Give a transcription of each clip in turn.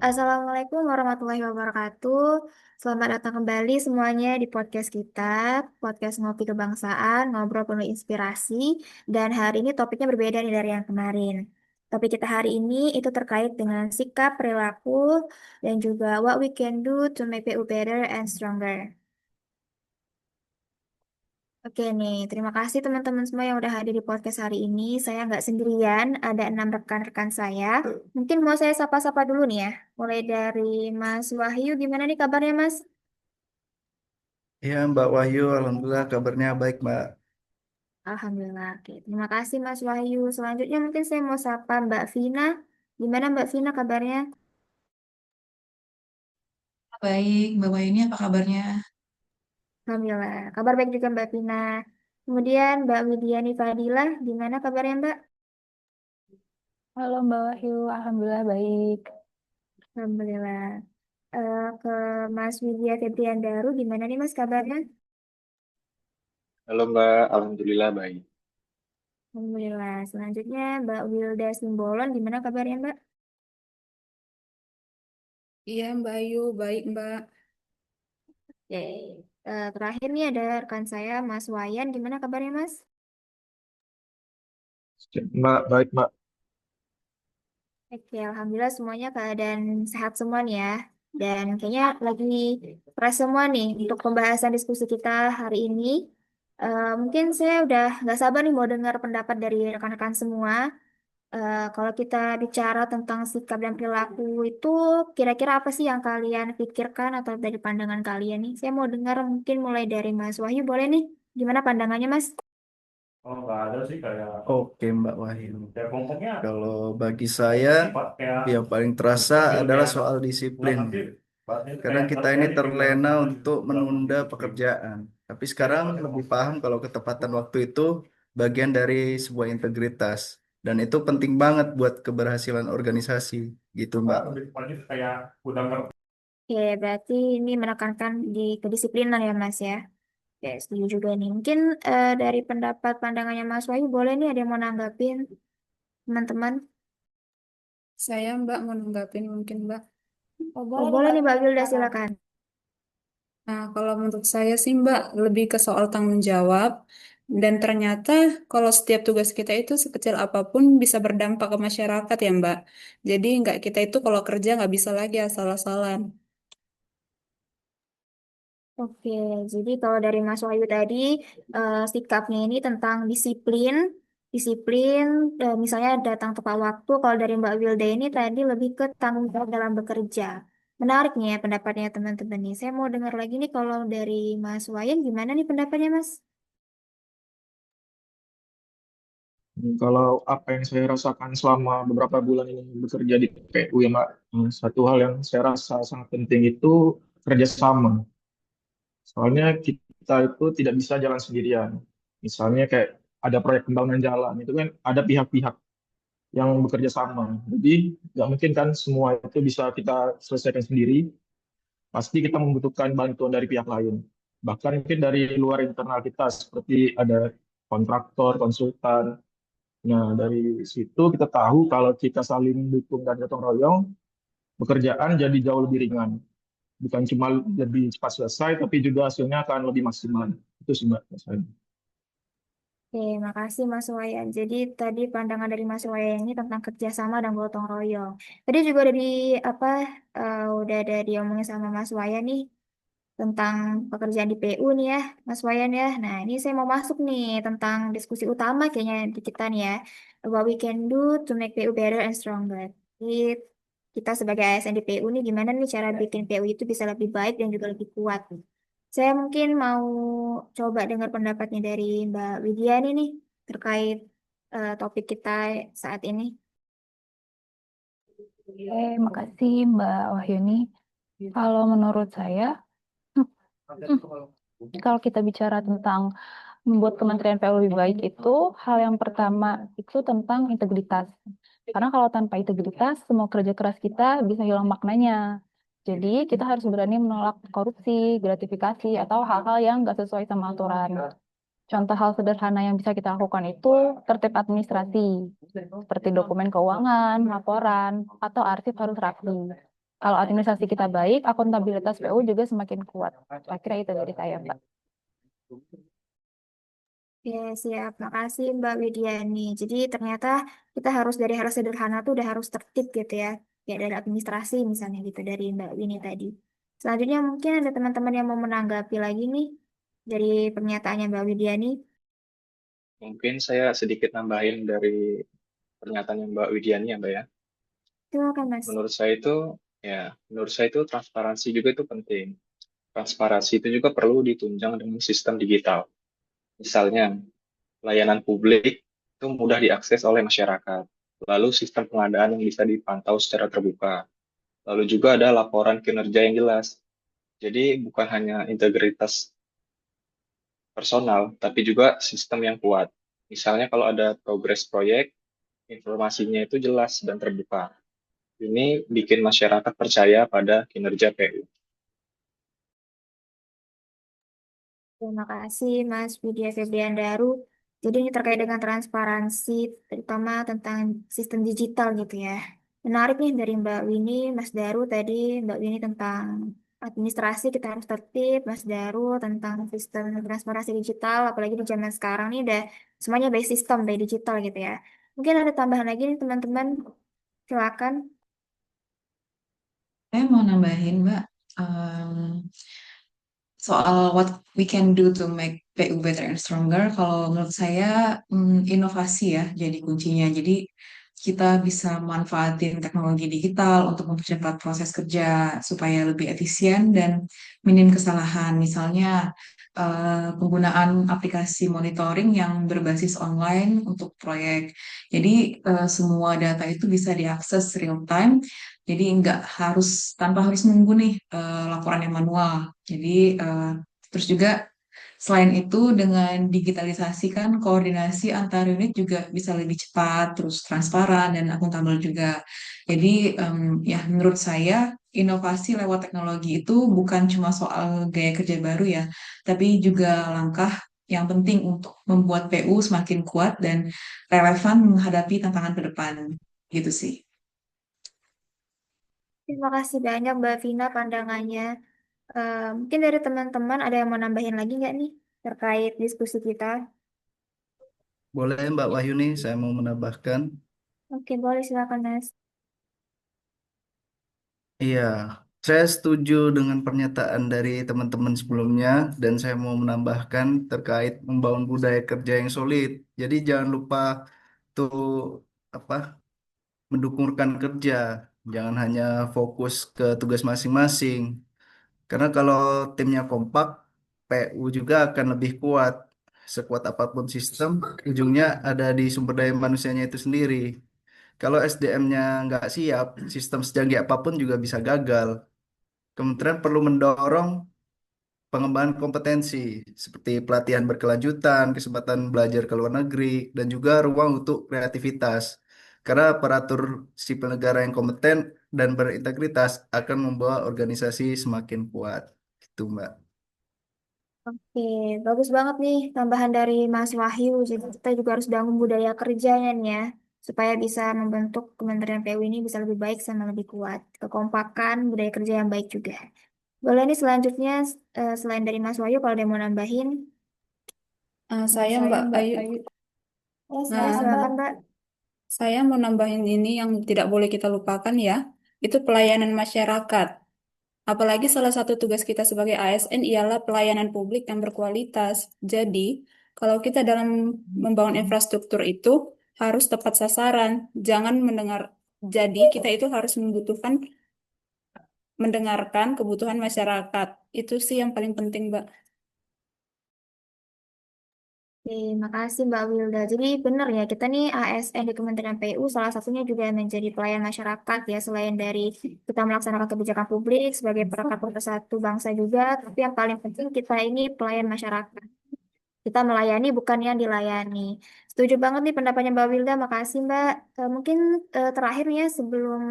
Assalamualaikum warahmatullahi wabarakatuh. Selamat datang kembali semuanya di podcast kita, podcast Ngopi Kebangsaan, ngobrol penuh inspirasi. Dan hari ini topiknya berbeda nih dari yang kemarin. Topik kita hari ini itu terkait dengan sikap, perilaku, dan juga what we can do to make PU better and stronger. Oke nih, terima kasih teman-teman semua yang udah hadir di podcast hari ini. Saya nggak sendirian, ada 6 rekan-rekan saya. Mungkin mau saya sapa-sapa dulu nih ya. Mulai dari Mas Wahyu, gimana nih kabarnya Mas? Ya, Mbak Wahyu, Alhamdulillah kabarnya baik, Mbak. Alhamdulillah. Oke, terima kasih Mas Wahyu. Selanjutnya mungkin saya mau sapa Mbak Vina. Gimana Mbak Vina kabarnya? Baik, Mbak Wahyu ini apa kabarnya? Alhamdulillah. Kabar baik juga Mbak Vina. Kemudian Mbak Widiani Fadilah, gimana kabarnya Mbak? Halo Mbak Wahyu, Alhamdulillah baik. Alhamdulillah. Ke Mas Widya Febrian Daru, gimana nih Mas kabarnya? Halo Mbak, Alhamdulillah baik. Alhamdulillah. Selanjutnya Mbak Wilda Simbolon, gimana kabarnya Mbak? Iya Mbak Ayu, baik Mbak. Oke. Terakhir nih ada rekan saya Mas Wayan, gimana kabarnya Mas? Mbak, baik Mbak. Oke, Alhamdulillah semuanya keadaan sehat semua nih ya. Dan kayaknya lagi fresh semua nih untuk pembahasan diskusi kita hari ini. Mungkin saya udah nggak sabar nih mau dengar pendapat dari rekan-rekan semua. Kalau kita bicara tentang sikap dan perilaku itu, kira-kira apa sih yang kalian pikirkan atau dari pandangan kalian nih? Saya mau dengar mungkin mulai dari Mas Wahyu, boleh nih? Gimana pandangannya Mas? Oh, nggak ada sih kayak Oke, Mbak Wahyu. kayak kelompoknya Kalau bagi saya, kayak yang paling terasa adalah soal disiplin. nanti bahasnya itu Kadang kayak kita ini terlena untuk menunda pekerjaan. Tapi sekarang lebih paham kalau ketepatan waktu itu bagian dari sebuah integritas. Dan itu penting banget buat keberhasilan organisasi, gitu, Mbak. lebih tepatnya kayak udah ngerti. Oke, berarti ini menekankan di kedisiplinan ya Mas ya. Oke, setuju juga nih. Mungkin dari pendapat pandangannya Mas Wahyu, boleh nih ada yang mau nanggapin teman-teman? Saya Mbak mau nanggapin mungkin Mbak. Oh, boleh nih Mbak Wilda, silakan. Nah, kalau menurut saya sih Mbak lebih ke soal tanggung jawab. Dan ternyata kalau setiap tugas kita itu sekecil apapun bisa berdampak ke masyarakat ya Mbak. Jadi nggak kita itu kalau kerja nggak bisa lagi asal-asalan. Oke, jadi kalau dari Mas Wahyu tadi, sikapnya ini tentang disiplin, disiplin, misalnya datang tepat waktu. Kalau dari Mbak Wilda ini tadi lebih ke tanggung jawab dalam bekerja. Menarik nih ya pendapatnya teman-teman nih. Saya mau dengar lagi nih kalau dari Mas Wayan, gimana nih pendapatnya Mas? Kalau apa yang saya rasakan selama beberapa bulan ini bekerja di PU ya Mbak, satu hal yang saya rasa sangat penting itu kerjasama. Soalnya kita itu tidak bisa jalan sendirian. Misalnya kayak ada proyek pembangunan jalan, itu kan ada pihak-pihak yang bekerja sama. Jadi nggak mungkin kan semua itu bisa kita selesaikan sendiri. Pasti kita membutuhkan bantuan dari pihak lain. Bahkan mungkin dari luar internal kita, seperti ada kontraktor, konsultan. Nah, dari situ kita tahu kalau kita saling dukung dan gotong royong, pekerjaan jadi jauh lebih ringan. Bukan cuma lebih cepat selesai, tapi juga hasilnya akan lebih maksimal. Itu sih Mbak. Saya. Oke, makasih Mas Wayan. Jadi tadi pandangan dari Mas Wayan ini tentang kerjasama dan gotong royong. Tadi juga ada di apa udah ada diomongin sama Mas Wayan nih tentang pekerjaan di PU nih ya, Mas Wayan ya. Nah, ini saya mau masuk nih tentang diskusi utama kayaknya di kita nih ya. What we can do to make PU better and stronger. Jadi kita sebagai ASN di PU nih gimana nih cara bikin PU itu bisa lebih baik dan juga lebih kuat. Saya mungkin mau coba dengar pendapatnya dari Mbak Widya nih terkait topik kita saat ini. Makasih Mbak Wahyuni. Kalau menurut saya, kalau kita bicara tentang membuat Kementerian PU lebih baik itu, hal yang pertama itu tentang integritas. Karena kalau tanpa integritas, semua kerja keras kita bisa hilang maknanya. Jadi kita harus berani menolak korupsi, gratifikasi, atau hal-hal yang nggak sesuai sama aturan. Contoh hal sederhana yang bisa kita lakukan itu tertib administrasi, seperti dokumen keuangan, laporan, atau arsip harus rapi. Kalau administrasi kita baik, akuntabilitas PU juga semakin kuat. Akhirnya itu dari saya, Mbak. Ya, siap. Makasih Mbak Widiani. Jadi ternyata kita harus dari hal sederhana tuh udah harus tertib gitu ya. Ya dari administrasi misalnya gitu dari Mbak Wini tadi. Selanjutnya mungkin ada teman-teman yang mau menanggapi lagi nih dari pernyataannya Mbak Widiani. Mungkin saya sedikit nambahin dari pernyataan Mbak Widiani ya, Mbak ya. Silakan Mas. Menurut saya itu transparansi juga itu penting. Transparansi itu juga perlu ditunjang dengan sistem digital. Misalnya, layanan publik itu mudah diakses oleh masyarakat. Lalu sistem pengadaan yang bisa dipantau secara terbuka. Lalu juga ada laporan kinerja yang jelas. Jadi bukan hanya integritas personal, tapi juga sistem yang kuat. Misalnya kalau ada progres proyek, informasinya itu jelas dan terbuka. Ini bikin masyarakat percaya pada kinerja PU. Terima kasih Mas Widya Febrian Daru. Jadi ini terkait dengan transparansi, terutama tentang sistem digital gitu ya. Menarik nih dari Mbak Wini, Mas Daru tadi, Mbak Wini tentang administrasi kita harus tertib, Mas Daru tentang sistem transparansi digital, apalagi di zaman sekarang nih udah semuanya by sistem, by digital gitu ya. Mungkin ada tambahan lagi nih teman-teman, silakan. Saya mau nambahin, Mbak, em, soal what we can do to make PU better and stronger. Kalau menurut saya, inovasi ya jadi kuncinya. Jadi kita bisa manfaatin teknologi digital untuk mempercepat proses kerja supaya lebih efisien dan minim kesalahan. Misalnya penggunaan aplikasi monitoring yang berbasis online untuk proyek. Jadi semua data itu bisa diakses real time. Jadi nggak harus tanpa harus nunggu nih laporan yang manual. Jadi terus juga selain itu dengan digitalisasi kan koordinasi antar unit juga bisa lebih cepat, terus transparan dan akuntabel juga. Jadi ya menurut saya inovasi lewat teknologi itu bukan cuma soal gaya kerja baru ya, tapi juga langkah yang penting untuk membuat PU semakin kuat dan relevan menghadapi tantangan ke depan. Gitu sih. Terima kasih banyak Mbak Vina pandangannya. Mungkin dari teman-teman ada yang mau nambahin lagi nggak nih terkait diskusi kita? Boleh Mbak Wahyuni, saya mau menambahkan. Oke, boleh silakan Mas. Iya, saya setuju dengan pernyataan dari teman-teman sebelumnya dan saya mau menambahkan terkait membangun budaya kerja yang solid. Jadi jangan lupa tuh apa mendukung rekan kerja, jangan hanya fokus ke tugas masing-masing. Karena kalau timnya kompak, PU juga akan lebih kuat. Sekuat apapun sistem, ujungnya ada di sumber daya manusianya itu sendiri. Kalau SDM-nya nggak siap, sistem secanggih apapun juga bisa gagal. Kementerian perlu mendorong pengembangan kompetensi seperti pelatihan berkelanjutan, kesempatan belajar ke luar negeri, dan juga ruang untuk kreativitas. Karena aparatur sipil negara yang kompeten dan berintegritas akan membawa organisasi semakin kuat. Gitu, Mbak. Oke, bagus banget nih tambahan dari Mas Wahyu. Jadi kita juga harus bangun budaya kerjanya nih ya, supaya bisa membentuk Kementerian PU ini bisa lebih baik sama lebih kuat. Kekompakan, budaya kerja yang baik juga. Boleh nih selanjutnya, selain dari Mas Wahyu, kalau ada yang mau nambahin, Saya saya Mbak Mbak Ayu. Ayu. Nah, Silakan Mbak. saya mau nambahin ini yang tidak boleh kita lupakan ya, itu pelayanan masyarakat. Apalagi salah satu tugas kita sebagai ASN ialah pelayanan publik yang berkualitas. Jadi, kalau kita dalam membangun infrastruktur itu harus tepat sasaran, jangan mendengar. Jadi, kita itu harus mendengarkan kebutuhan masyarakat. Itu sih yang paling penting, Mbak. Terima kasih Mbak Wilda. Jadi benar ya, kita nih ASN di Kementerian PU salah satunya juga menjadi pelayan masyarakat ya, selain dari kita melaksanakan kebijakan publik sebagai perekat pemersatu bangsa juga, tapi yang paling penting kita ini pelayan masyarakat. Kita melayani bukan yang dilayani. Setuju banget nih pendapatnya Mbak Wilda, makasih Mbak. Mungkin terakhir ya sebelum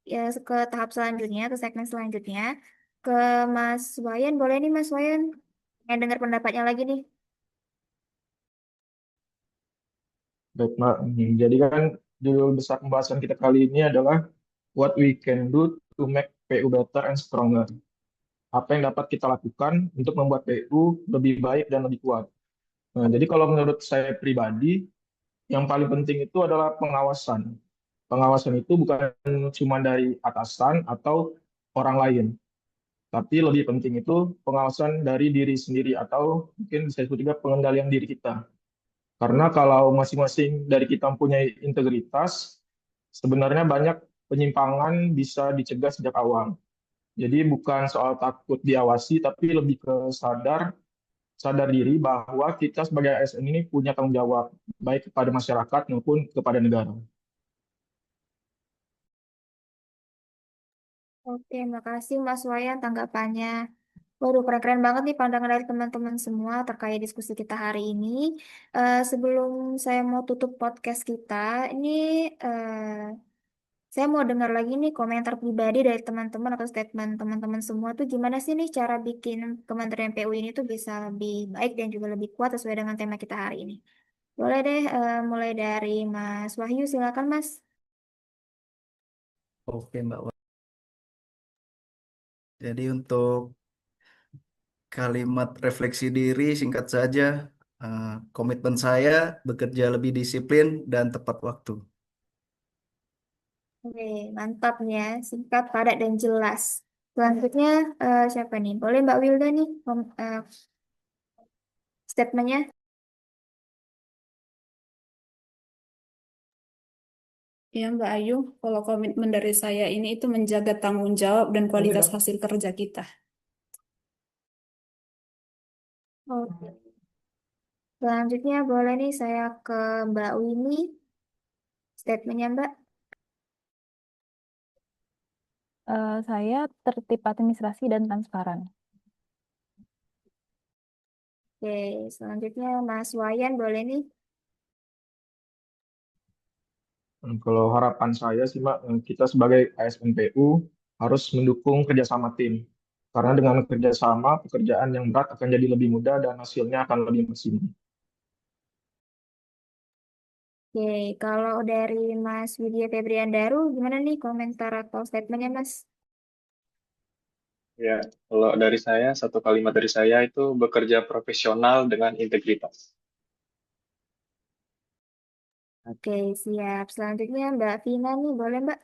ya ke tahap selanjutnya, ke segmen selanjutnya, ke Mas Wayan, boleh nih Mas Wayan, yang dengar pendapatnya lagi nih. Baik, Mbak. Jadi kan judul besar pembahasan kita kali ini adalah what we can do to make PU better and stronger. Apa yang dapat kita lakukan untuk membuat PU lebih baik dan lebih kuat. Nah, jadi kalau menurut saya pribadi, yang paling penting itu adalah pengawasan. Pengawasan itu bukan cuma dari atasan atau orang lain, tapi lebih penting itu pengawasan dari diri sendiri atau mungkin bisa disebut juga pengendalian diri kita. Karena kalau masing-masing dari kita mempunyai integritas, sebenarnya banyak penyimpangan bisa dicegah sejak awal. Jadi bukan soal takut diawasi, tapi lebih ke sadar diri bahwa kita sebagai ASN ini punya tanggung jawab, baik kepada masyarakat maupun kepada negara. Oke, makasih Mas Wayan tanggapannya. Waduh, keren-keren banget nih pandangan dari teman-teman semua terkait diskusi kita hari ini. Sebelum saya mau tutup podcast kita, ini saya mau dengar lagi nih komentar pribadi dari teman-teman atau statement teman-teman semua tuh gimana sih nih cara bikin Kementerian PU ini tuh bisa lebih baik dan juga lebih kuat sesuai dengan tema kita hari ini. Boleh deh, mulai dari Mas Wahyu, silakan Mas. Oke, Mbak. Jadi untuk kalimat refleksi diri singkat saja, komitmen saya bekerja lebih disiplin dan tepat waktu. Oke, mantap nih ya, singkat, padat, dan jelas. Selanjutnya, siapa nih? Boleh Mbak Wilda nih, statementnya? Ya, Mbak Ayu, kalau komitmen dari saya ini itu menjaga tanggung jawab dan kualitas hasil kerja kita. Oke. Selanjutnya, boleh nih saya ke Mbak Winnie, statementnya Mbak. Saya tertib administrasi dan transparan. Oke, selanjutnya Mas Wayan, boleh nih. Kalau harapan saya sih, Mbak, kita sebagai ASN PU harus mendukung kerjasama tim. Karena dengan kerjasama, pekerjaan yang berat akan jadi lebih mudah dan hasilnya akan lebih maksimal. Oke, kalau dari Mas Widya Febriandaru, gimana nih komentar atau statementnya Mas? Ya, kalau dari saya, satu kalimat dari saya itu bekerja profesional dengan integritas. Oke, siap. Selanjutnya Mbak Vina nih, boleh Mbak?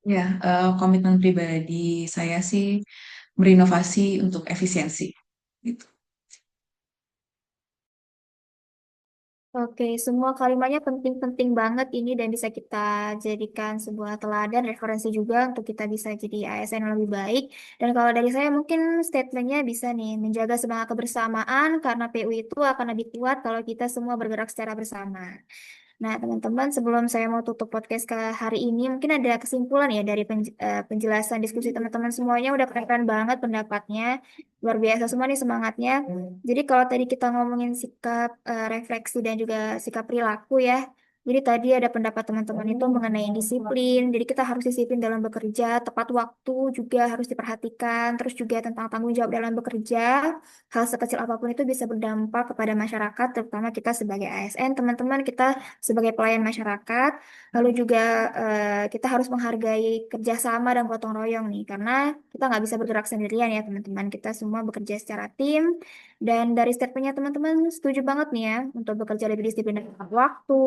Ya, komitmen pribadi saya sih berinovasi untuk efisiensi. Gitu. Oke, semua kalimatnya penting-penting banget ini dan bisa kita jadikan sebuah teladan, referensi juga untuk kita bisa jadi ASN yang lebih baik. Dan kalau dari saya mungkin statementnya bisa nih, menjaga semangat kebersamaan karena PU itu akan lebih kuat kalau kita semua bergerak secara bersama. Nah, teman-teman, sebelum saya mau tutup podcast ke hari ini, mungkin ada kesimpulan ya dari penjelasan diskusi teman-teman semuanya udah keren banget pendapatnya. Luar biasa semua nih semangatnya. Jadi kalau tadi kita ngomongin sikap refleksi dan juga sikap perilaku ya. Jadi tadi ada pendapat teman-teman itu mengenai disiplin. Jadi kita harus disiplin dalam bekerja, tepat waktu juga harus diperhatikan. Terus juga tentang tanggung jawab dalam bekerja. Hal sekecil apapun itu bisa berdampak kepada masyarakat, terutama kita sebagai ASN. Teman-teman, kita sebagai pelayan masyarakat. Lalu juga kita harus menghargai kerjasama dan gotong royong nih, karena kita nggak bisa bergerak sendirian ya teman-teman. Kita semua bekerja secara tim. Dan dari statementnya teman-teman setuju banget nih ya untuk bekerja lebih disiplin dan tepat waktu,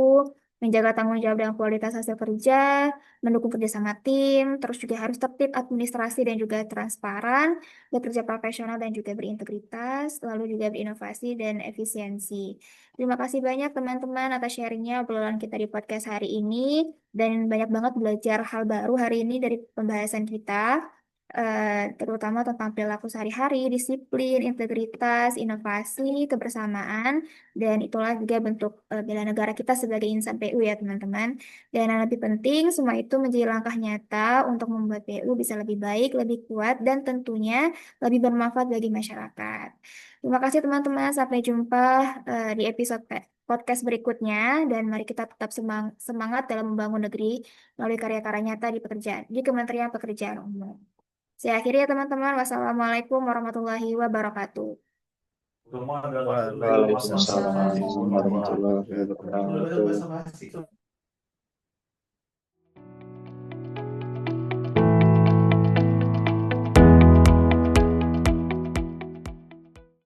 menjaga tanggung jawab dan kualitas hasil kerja, mendukung kerjasama tim, terus juga harus tertib administrasi dan juga transparan, bekerja profesional dan juga berintegritas, lalu juga berinovasi dan efisiensi. Terima kasih banyak teman-teman atas sharingnya obrolan kita di podcast hari ini dan banyak banget belajar hal baru hari ini dari pembahasan kita, terutama tentang perilaku sehari-hari, disiplin, integritas, inovasi, kebersamaan, dan itulah juga bentuk bela negara kita sebagai insan PU ya teman-teman. Dan yang lebih penting, semua itu menjadi langkah nyata untuk membuat PU bisa lebih baik, lebih kuat, dan tentunya lebih bermanfaat bagi masyarakat. Terima kasih teman-teman, sampai jumpa di episode podcast berikutnya, dan mari kita tetap semangat dalam membangun negeri melalui karya-karya nyata di di Kementerian Pekerjaan Umum. Saya akhiri ya teman-teman. Wassalamualaikum warahmatullahi wabarakatuh. Semua adalah Waalaikumsalam Waalaikumsalam Waalaikumsalam. warahmatullahi wabarakatuh. warahmatullahi wabarakatuh.